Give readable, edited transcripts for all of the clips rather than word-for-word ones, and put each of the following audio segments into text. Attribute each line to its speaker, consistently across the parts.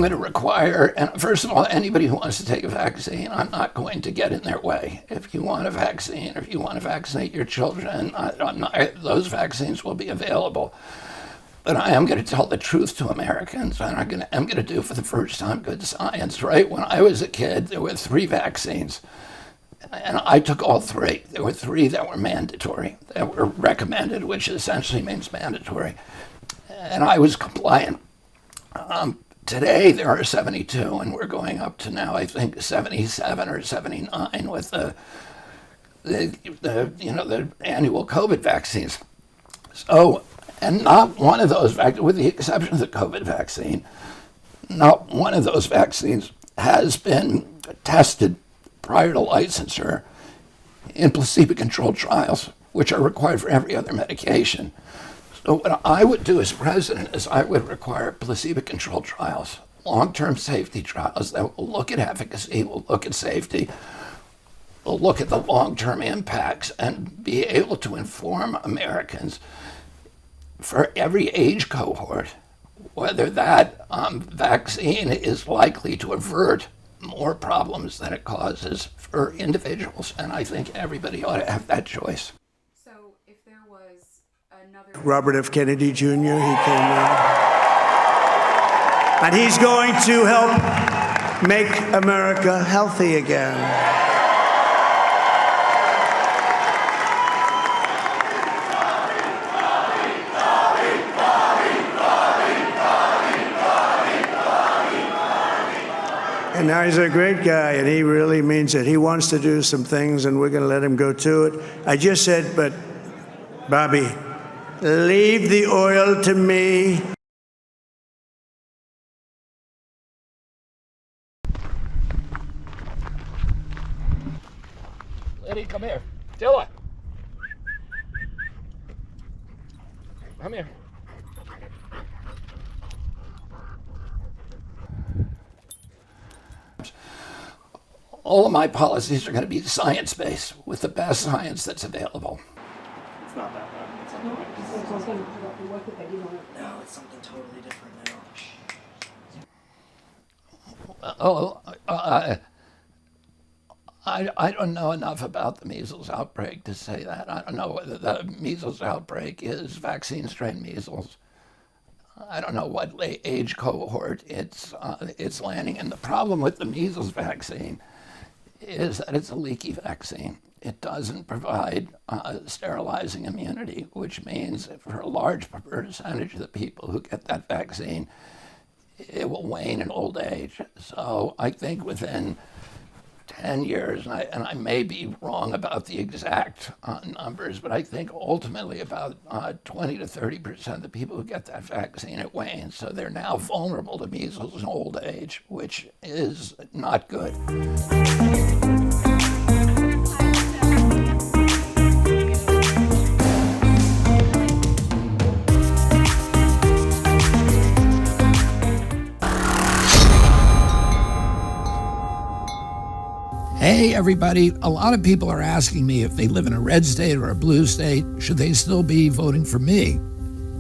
Speaker 1: going to require, and first of all, anybody who wants to take a vaccine, I'm not going to get in their way. If you want a vaccine, if you want to vaccinate your children, those vaccines will be available. But I am going to tell the truth to Americans, and I'm going to do for the first time good science, right? When I was a kid, there were 3 vaccines, and I took all 3. There were 3 that were mandatory, that were recommended, which essentially means mandatory, and I was compliant. Today there are 72, and we're going up to now, I think, 77 or 79 with the annual COVID vaccines. So, and not one of those vaccines, with the exception of the COVID vaccine, not one of those vaccines has been tested prior to licensure in placebo-controlled trials, which are required for every other medication. So what I would do as president is I would require placebo-controlled trials, long-term safety trials that will look at efficacy, will look at safety, will look at the long-term impacts, and be able to inform Americans for every age cohort whether that vaccine is likely to avert more problems than it causes for individuals. And I think everybody ought to have that choice.
Speaker 2: Robert F. Kennedy Jr., he came in. And he's going to help make America healthy again. And now he's a great guy, and he really means it. He wants to do some things, and we're going to let him go to it. I just said, but Bobby, leave the oil to me.
Speaker 1: Liddy, come here. Dilla. Come here. All of my policies are going to be science-based, with the best science that's available.
Speaker 3: It's not that bad. No, it's something totally different now.
Speaker 1: I don't know enough about the measles outbreak to say that. I don't know whether the measles outbreak is vaccine strain measles. I don't know what age cohort it's landing in. The problem with the measles vaccine is that it's a leaky vaccine. It doesn't provide sterilizing immunity, which means for a large percentage of the people who get that vaccine, it will wane in old age. So I think within 10 years, and I may be wrong about the exact numbers, but I think ultimately about 20 to 30% of the people who get that vaccine, it wanes. So they're now vulnerable to measles in old age, which is not good. Hey everybody, a lot of people are asking me if they live in a red state or a blue state, should they still be voting for me?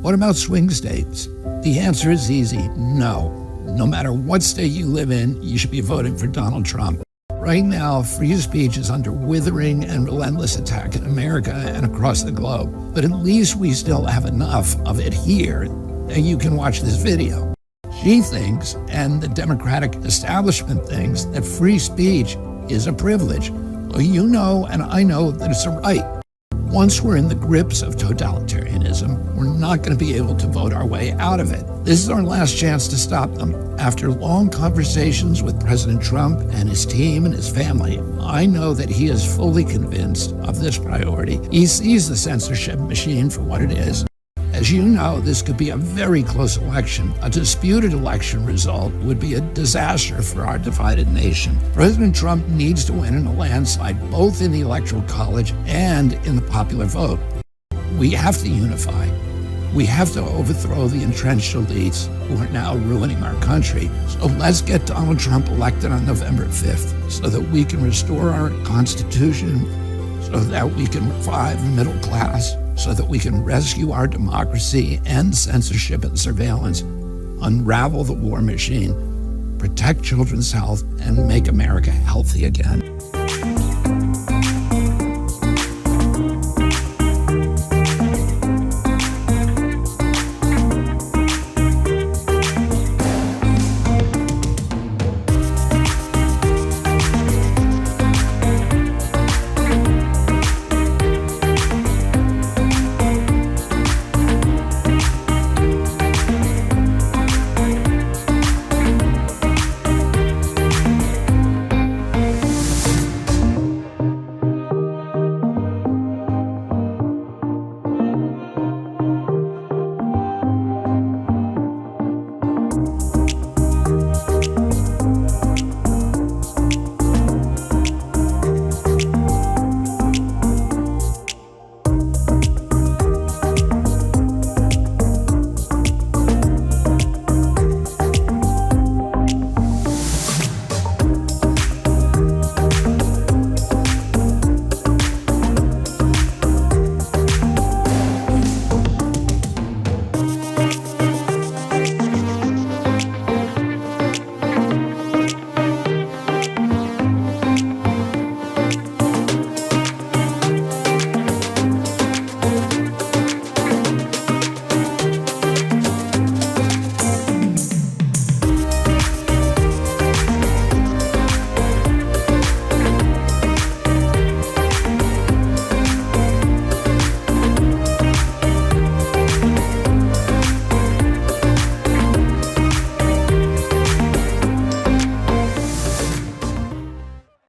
Speaker 1: What about swing states? The answer is easy, no. No matter what state you live in, you should be voting for Donald Trump. Right now, free speech is under withering and relentless attack in America and across the globe. But at least we still have enough of it here that you can watch this video. She thinks, and the Democratic establishment thinks, that free speech is a privilege. Well, you know and I know that it's a right. Once we're in the grips of totalitarianism, we're not going to be able to vote our way out of it. This is our last chance to stop them. After long conversations with President Trump and his team and his family, I know that he is fully convinced of this priority. He sees the censorship machine for what it is. As you know, this could be a very close election. A disputed election result would be a disaster for our divided nation. President Trump needs to win in a landslide, both in the Electoral College and in the popular vote. We have to unify. We have to overthrow the entrenched elites who are now ruining our country. So let's get Donald Trump elected on November 5th so that we can restore our Constitution, so that we can revive the middle class, so that we can rescue our democracy, end censorship and surveillance, unravel the war machine, protect children's health and make America healthy again.